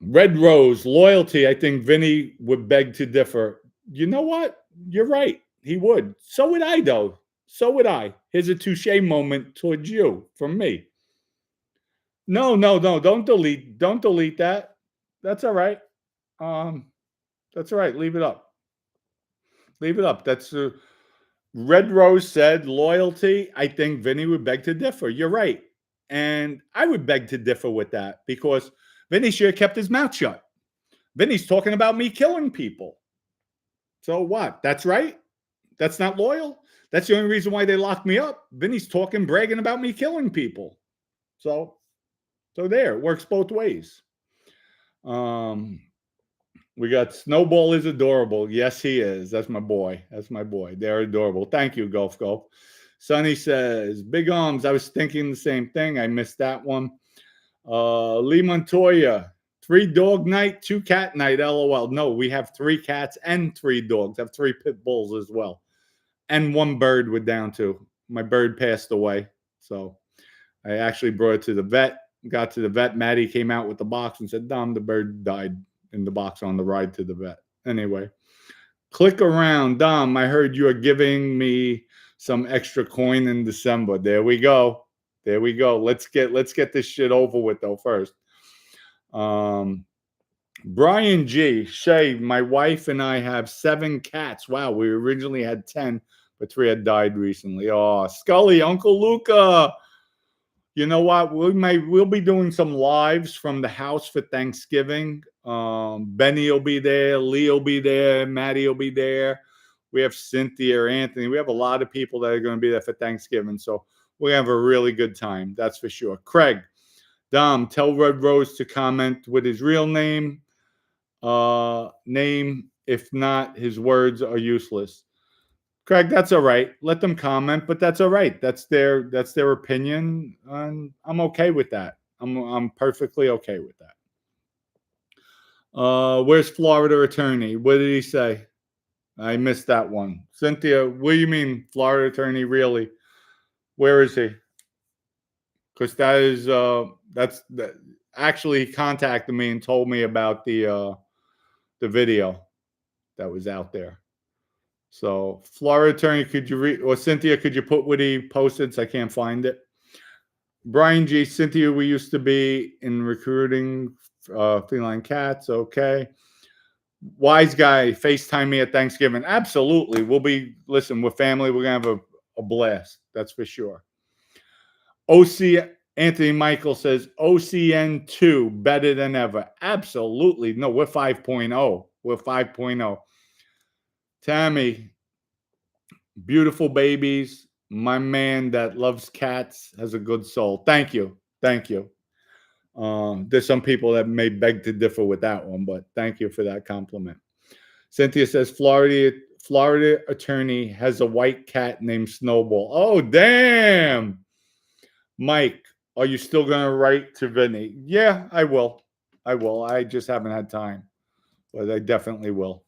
Red Rose, loyalty. I think Vinny would beg to differ. You know what? You're right. He would. So would I, though. So would I. Here's a touche moment towards you from me. No. Don't delete that. That's all right. That's all right. Leave it up. That's Red Rose said loyalty. I think Vinny would beg to differ. You're right. And I would beg to differ with that because Vinny should have kept his mouth shut. Vinny's talking about me killing people. So what? That's right. That's not loyal. That's the only reason why they locked me up. Vinny's bragging about me killing people. So there, it works both ways. We got Snowball is adorable. Yes, he is. That's my boy. They're adorable. Thank you, Golf. Sonny says, big arms. I was thinking the same thing. I missed that one. Lee Montoya, 3 dog night, 2 cat night. LOL. No, we have 3 cats and 3 dogs. I have 3 pit bulls as well. And 1 bird we're down to. My bird passed away. So I actually brought it to the vet. Got to the vet. Maddie came out with the box and said, Dom, the bird died in the box on the ride to the vet. Anyway, click around. Dom, I heard you are giving me some extra coin in December. There we go. There we go. Let's get this shit over with though first. Brian G. Shay, my wife and I have 7 cats. Wow, we originally had 10, but 3 had died recently. Oh, Scully, Uncle Luca. You know what? We'll be doing some lives from the house for Thanksgiving. Benny will be there, Lee will be there, Maddie will be there. We have Cynthia, Anthony. We have a lot of people that are going to be there for Thanksgiving. So we're going to have a really good time. That's for sure. Craig, Dom, tell Red Rose to comment with his real name. If not, his words are useless. Craig, that's all right. Let them comment, but that's all right. That's their opinion, and I'm okay with that. I'm perfectly okay with that. Where's Florida attorney? What did he say? I missed that one. Cynthia, what do you mean Florida attorney? Really? Where is he? Because that is actually he contacted me and told me about the video that was out there. So, Florida attorney, could you read, or Cynthia, could you put what he posted? So I can't find it. Brian G. Cynthia, we used to be in recruiting feline cats. Okay. Wise guy, FaceTime me at Thanksgiving. Absolutely. Listen, we're family. We're going to have a blast. That's for sure. Anthony Michael says, OCN 2, better than ever. Absolutely. No, we're 5.0. We're 5.0. Tammy, beautiful babies. My man that loves cats has a good soul. Thank you. Thank you. There's some people that may beg to differ with that one, but thank you for that compliment. Cynthia says, Florida attorney has a white cat named Snowball. Oh, damn. Mike, are you still going to write to Vinny? Yeah, I will. I just haven't had time, but I definitely will.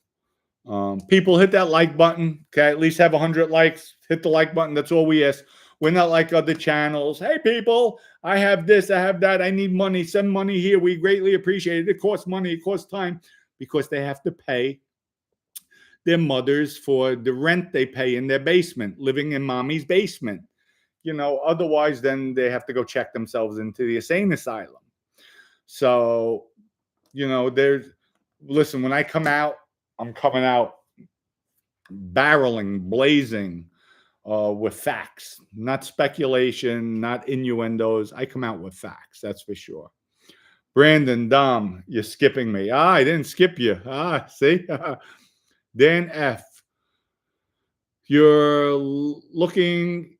People, hit that like button. Okay, at least have 100 likes. Hit the like button. That's all we ask. We're not like other channels. Hey, people, I have this, I have that. I need money. Send money here. We greatly appreciate it. It costs money. It costs time, because they have to pay their mothers for the rent they pay in their basement, living in mommy's basement. Otherwise, then they have to go check themselves into the insane asylum. So, listen, when I come out, I'm coming out barreling, blazing with facts, not speculation, not innuendos. I come out with facts, that's for sure. Brandon, Dom, you're skipping me. I didn't skip you. See? Dan F, you're looking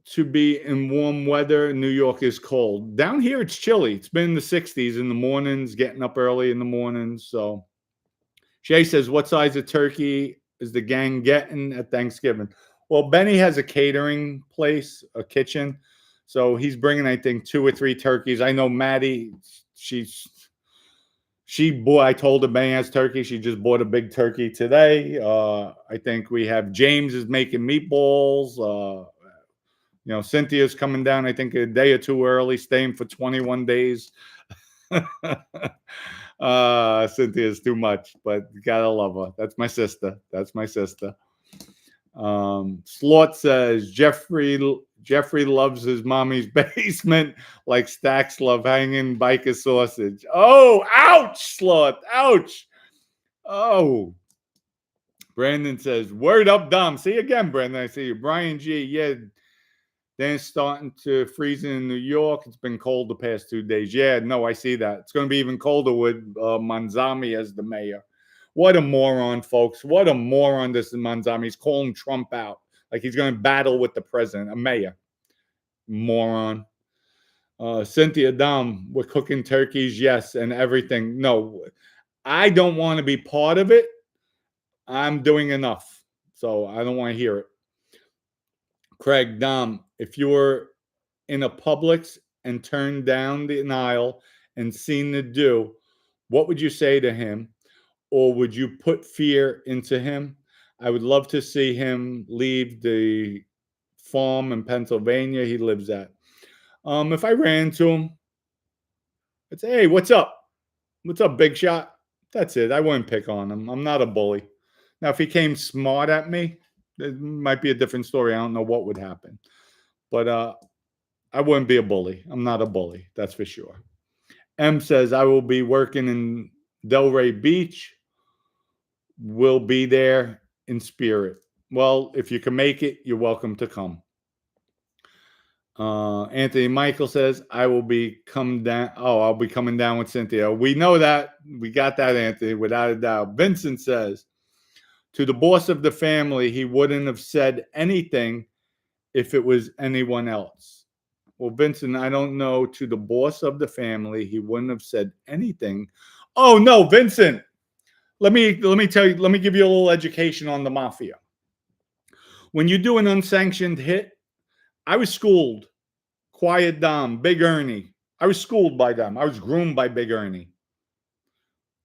to be in warm weather. New York is cold. Down here, it's chilly. It's been in the 60s in the mornings, getting up early in the mornings. So Shay says, what size of turkey is the gang getting at Thanksgiving? Well, Benny has a catering place, a kitchen. So he's bringing, I think, 2 or 3 turkeys. I know Maddie, I told her Benny has turkey. She just bought a big turkey today. I think we have James is making meatballs. Cynthia's coming down, I think, a day or 2 early, staying for 21 days. Cynthia's too much, but you gotta love her. That's my sister. Slot says Jeffrey loves his mommy's basement like Stacks love hanging biker sausage. Oh, ouch, Slot, ouch. Oh. Brandon says, word up, Dom. See you again, Brandon. I see you. Brian G, yeah. Then it's starting to freeze in New York. It's been cold the past 2 days. Yeah, no, I see that. It's going to be even colder with Manzami as the mayor. What a moron, folks. What a moron this is Manzami. He's calling Trump out like he's going to battle with the president, a mayor. Moron. Cynthia, Dom, we're cooking turkeys, yes, and everything. No, I don't want to be part of it. I'm doing enough, so I don't want to hear it. Craig, Dom, if you were in a Publix and turned down the aisle and seen the do, what would you say to him? Or would you put fear into him? I would love to see him leave the farm in Pennsylvania he lives at. If I ran into him, I'd say, hey, what's up? What's up, big shot? That's it. I wouldn't pick on him. I'm not a bully. Now, if he came smart at me, it might be a different story. I don't know what would happen. But I wouldn't be a bully. I'm not a bully. That's for sure. M says, I will be working in Delray Beach. Will be there in spirit. Well, if you can make it, you're welcome to come. Anthony Michael says, I will be come down. Oh, I'll be coming down with Cynthia. We know that. We got that, Anthony, without a doubt. Vincent says, to the boss of the family, he wouldn't have said anything if it was anyone else. Well, Vincent, I don't know. To the boss of the family, he wouldn't have said anything. Oh no, Vincent. Let me tell you. Let me give you a little education on the Mafia. When you do an unsanctioned hit, I was schooled. Quiet Dom, Big Ernie. I was schooled by them. I was groomed by Big Ernie.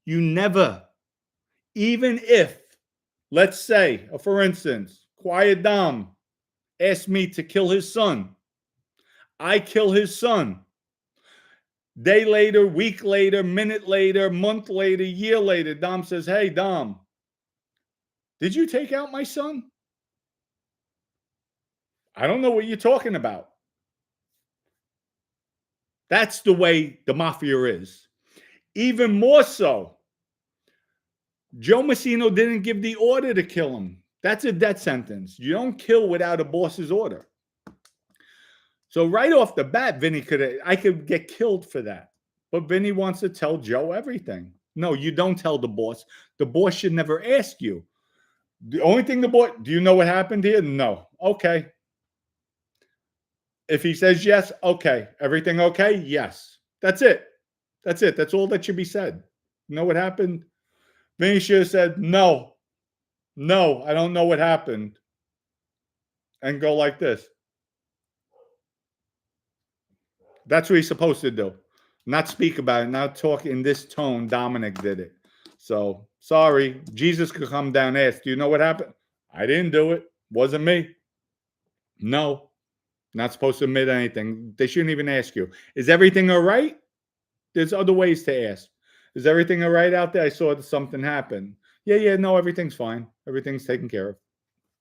You never, even if, let's say, for instance, Quiet Dom asked me to kill his son. I kill his son. Day later, week later, minute later, month later, year later, Dom says, hey, Dom, did you take out my son? I don't know what you're talking about. That's the way the Mafia is. Even more so, Joe Massino didn't give the order to kill him. That's a death sentence. You don't kill without a boss's order. So right off the bat, I could get killed for that. But Vinny wants to tell Joe everything. No, you don't tell the boss. The boss should never ask you. The only thing the boss, do you know what happened here? No. Okay. If he says yes, okay. Everything okay? Yes. That's it. That's it. That's all that should be said. You know what happened? Vinny should have said, no, I don't know what happened. And go like this. That's what he's supposed to do. Not speak about it, not talk in this tone. Dominic did it. So, sorry. Jesus could come down and ask, do you know what happened? I didn't do it. Wasn't me. No. Not supposed to admit anything. They shouldn't even ask you. Is everything all right? There's other ways to ask. Is everything all right out there? I saw something happen. Yeah, no, everything's fine. Everything's taken care of.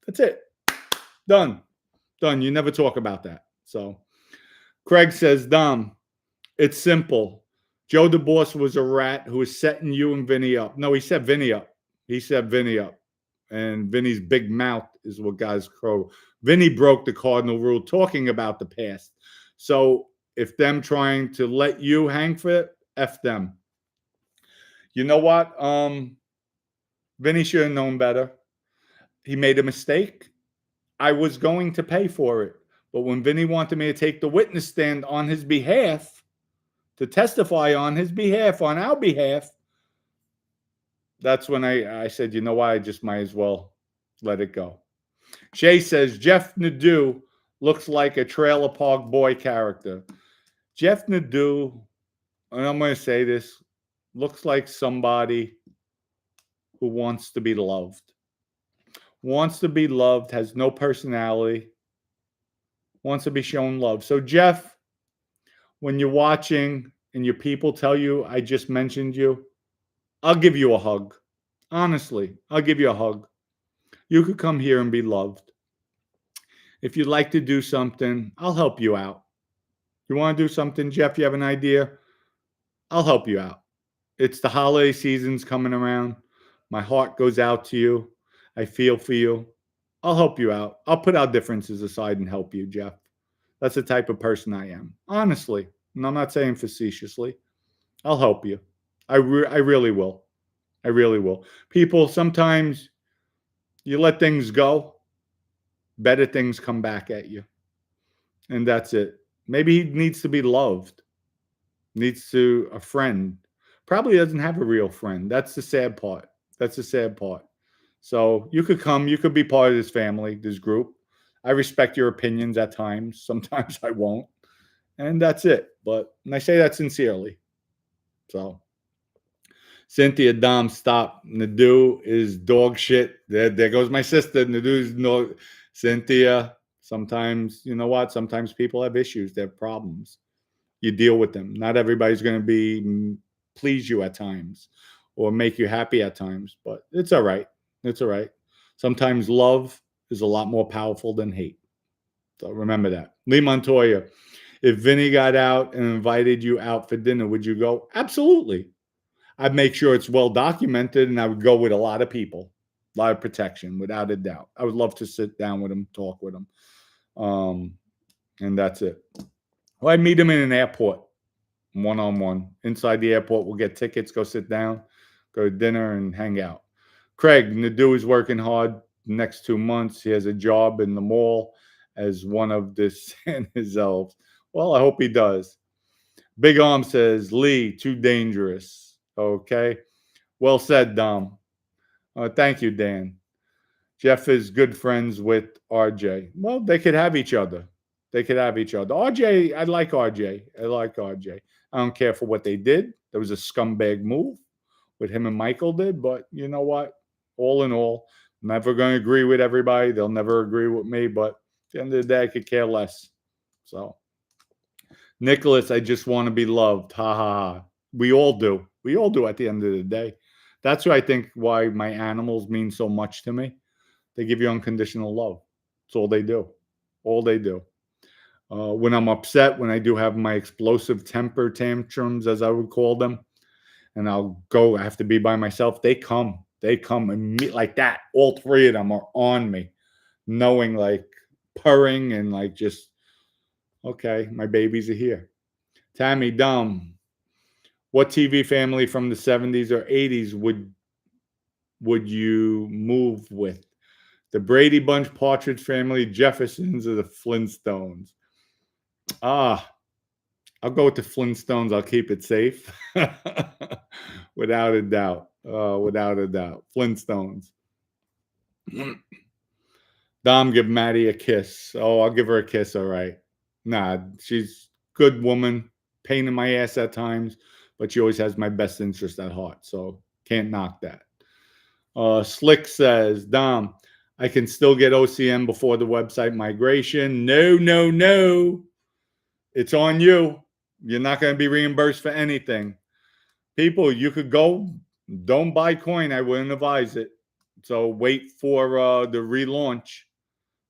That's it. Done. You never talk about that. So, Craig says, Dom, it's simple. Joe DeBoss was a rat who was setting you and Vinny up. No, he set Vinny up. And Vinny's big mouth is what guys crow. Vinny broke the cardinal rule talking about the past. So if them trying to let you hang for it, F them. You know what? Vinny should have known better. He made a mistake. I was going to pay for it. But when Vinny wanted me to take the witness stand on his behalf, to testify on his behalf, on our behalf, that's when I said, you know what? I just might as well let it go. Shay says, Jeff Nadeau looks like a Trailer Park Boy character. Jeff Nadeau, and I'm going to say this, looks like somebody who wants to be loved. Wants to be loved, has no personality, wants to be shown love. So, Jeff, when you're watching and your people tell you, I just mentioned you, I'll give you a hug. Honestly, I'll give you a hug. You could come here and be loved. If you'd like to do something, I'll help you out. You want to do something, Jeff? You have an idea? I'll help you out. It's the holiday season's coming around. My heart goes out to you. I feel for you. I'll help you out. I'll put our differences aside and help you, Jeff. That's the type of person I am. Honestly. And I'm not saying facetiously. I'll help you. I really will. I really will. People, sometimes you let things go, better things come back at you. And that's it. Maybe he needs to be loved. Needs to a friend. Probably doesn't have a real friend. That's the sad part. So you could come. You could be part of this family, this group. I respect your opinions at times. Sometimes I won't. And that's it. And I say that sincerely. So, Cynthia, Dom, stop. Nadeau is dog shit. There goes my sister. Nadeau's no. Cynthia, sometimes, you know what? Sometimes people have issues. They have problems. You deal with them. Not everybody's going to please you at times or make you happy at times, but it's all right. It's all right. Sometimes love is a lot more powerful than hate. So remember that. Lee Montoya, If Vinny got out and invited you out for dinner, would you go? Absolutely. I'd make sure it's well documented, and I would go with a lot of people, a lot of protection, without a doubt. I would love to sit down with him, talk with him, and that's it. Well, I'd meet him in an airport, one-on-one. Inside the airport, we'll get tickets, go sit down, go to dinner, and hang out. Craig, Nadu is working hard the next 2 months. He has a job in the mall as one of the Santa's elves. Well, I hope he does. Big Arm says, Lee, too dangerous. Okay. Well said, Dom. Thank you, Dan. Jeff is good friends with RJ. Well, they could have each other. They could have each other. RJ, I like RJ. I like RJ. I don't care for what they did. There was a scumbag move what him and Michael did, but you know what? All in all, I'm never going to agree with everybody. They'll never agree with me, but at the end of the day, I could care less. So, Nicholas, I just want to be loved. Ha ha ha. We all do. We all do at the end of the day. That's why I think why my animals mean so much to me. They give you unconditional love. That's all they do. All they do. When I'm upset, when I do have my explosive temper tantrums, as I would call them, and I'll go, I have to be by myself. They come and meet like that. All three of them are on me, knowing like purring and like just, okay, my babies are here. Tammy, Dom, what TV family from the 70s or 80s would you move with? The Brady Bunch, Partridge Family, Jeffersons, or the Flintstones? I'll go with the Flintstones. I'll keep it safe. Without a doubt. Without a doubt. Flintstones. Dom, give Maddie a kiss. Oh, I'll give her a kiss. All right. Nah, she's good woman. Pain in my ass at times, but she always has my best interest at heart. So can't knock that. Slick says, Dom, I can still get OCN before the website migration. No, no, no. It's on you. You're not going to be reimbursed for anything. People, you could go, don't buy coin. I wouldn't advise it. So wait for the relaunch.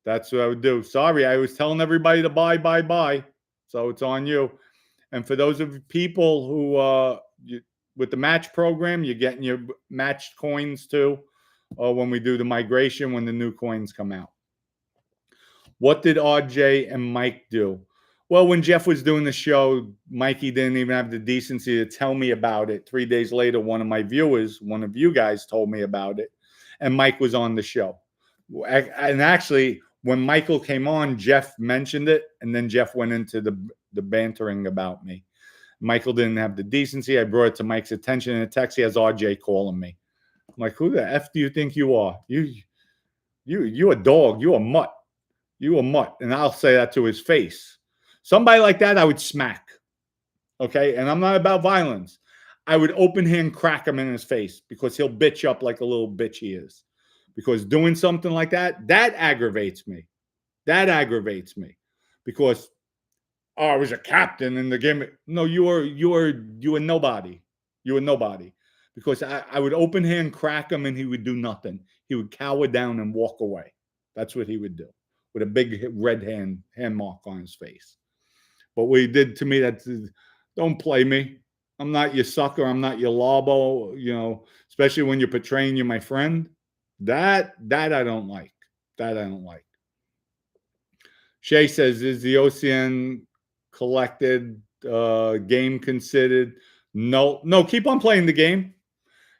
That's what I would do. Sorry, I was telling everybody to buy. So it's on you. And for those of people who, with the match program, you're getting your matched coins too when we do the migration, when the new coins come out. What did RJ and Mike do? Well, when Jeff was doing the show, Mikey didn't even have the decency to tell me about it. 3 days later, one of my viewers, one of you guys told me about it, and Mike was on the show. And actually, when Michael came on, Jeff mentioned it, and then Jeff went into the bantering about me. Michael didn't have the decency. I brought it to Mike's attention in a text. He has RJ calling me. I'm like, who the F do you think you are? You a dog. You a mutt. You a mutt. And I'll say that to his face. Somebody like that, I would smack. Okay? And I'm not about violence. I would open hand crack him in his face because he'll bitch up like a little bitch he is. Because doing something like that, that aggravates me. That aggravates me. Because, oh, I was a captain in the game. No, you were nobody. You were nobody. Because I would open hand crack him and he would do nothing. He would cower down and walk away. That's what he would do. With a big red hand mark on his face. But what he did to me, that's, don't play me. I'm not your sucker. I'm not your lobo, you know, especially when you're portraying you're my friend. That I don't like. That I don't like. Shay says, is the OCN collected game considered? No, keep on playing the game.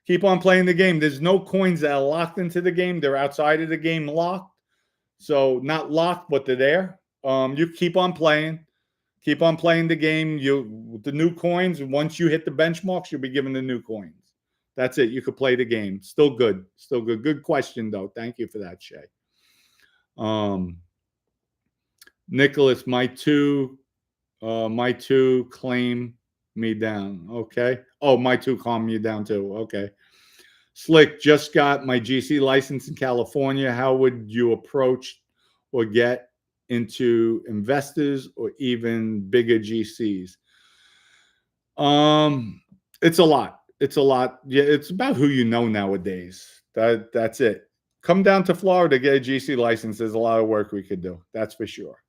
Keep on playing the game. There's no coins that are locked into the game. They're outside of the game locked. So not locked, but they're there. You keep on playing. Keep on playing the game. The new coins, once you hit the benchmarks, you'll be given the new coins. That's it. You could play the game. Still good. Still good. Good question, though. Thank you for that, Shay. Nicholas, my two claim me down. Okay. Oh, my two calm you down too. Okay. Slick, just got my GC license in California. How would you approach or get into investors or even bigger GCs? It's a lot. It's a lot. Yeah, it's about who you know nowadays. That's it. Come down to Florida, get a GC license. There's a lot of work we could do. That's for sure.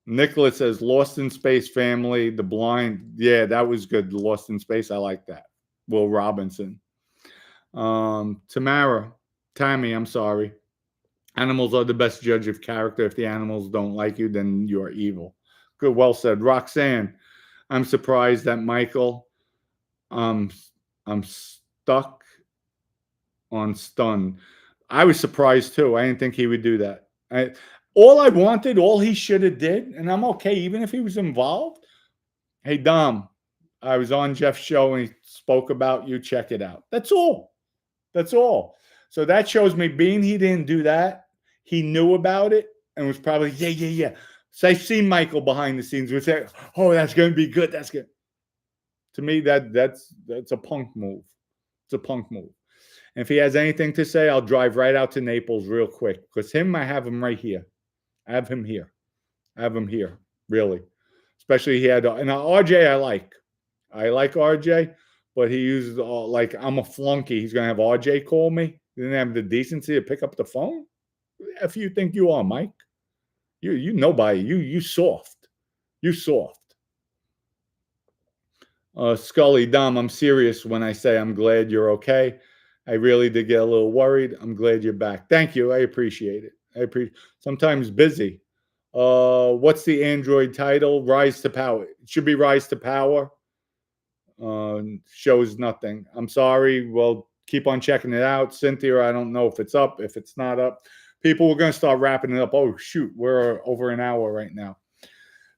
Nicholas says Lost in Space family, The Blind. Yeah, that was good. Lost in Space. I like that. Will Robinson. Tammy, I'm sorry. Animals are the best judge of character. If the animals don't like you, then you're evil. Good, well said. Roxanne, I'm surprised that Michael. I'm stuck on stun. I was surprised too. I didn't think he would do that. All he should have did, and I'm okay, even if he was involved. Hey Dom, I was on Jeff's show and he spoke about you. Check it out. That's all. That's all. So that shows me, being he didn't do that, he knew about it and was probably, yeah. So I've seen Michael behind the scenes would say, oh, that's going to be good. That's good. To me, that's a punk move. It's a punk move. And if he has anything to say, I'll drive right out to Naples real quick. Because I have him right here. I have him here, really. Especially he had, and RJ I like. I like RJ, but he uses, like, I'm a flunky. He's going to have RJ call me. He didn't have the decency to pick up the phone? If you think you are, Mike. You nobody. You soft. You soft. Scully, Dom, I'm serious when I say I'm glad you're okay. I really did get a little worried. I'm glad you're back. Thank you. I appreciate it. Sometimes busy. What's the Android title? Rise to Power. It should be Rise to Power. Shows nothing. I'm sorry. Well, keep on checking it out. Cynthia, I don't know if it's up. If it's not up, people, we're going to start wrapping it up. Oh, shoot. We're over an hour right now.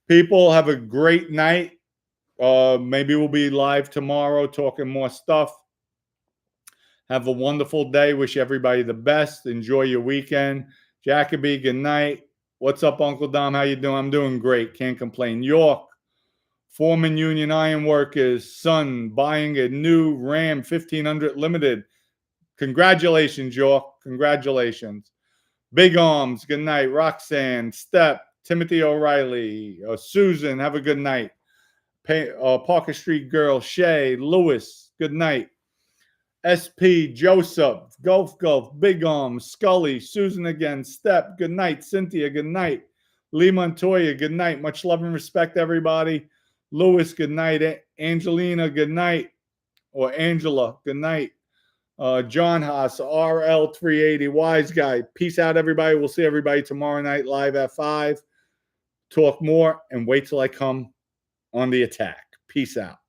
People, have a great night. Maybe we'll be live tomorrow talking more stuff. Have a wonderful day. Wish everybody the best. Enjoy your weekend. Jacoby, good night. What's up, Uncle Dom? How you doing? I'm doing great. Can't complain. York, Foreman Union Iron Workers, son, buying a new Ram 1500 Limited. Congratulations, York. Congratulations. Big Arms, good night. Roxanne, Step, Timothy O'Reilly, Susan, have a good night. Parker Street Girl, Shay, Lewis, good night. SP, Joseph, Gulf, Big Arms, Scully, Susan again, Step, good night. Cynthia, good night. Lee Montoya, good night. Much love and respect, everybody. Lewis, good night. Angelina, good night. Or Angela, good night. John Haas, RL380, Wise Guy. Peace out, everybody. We'll see everybody tomorrow night live at 5. Talk more and wait till I come on the attack. Peace out.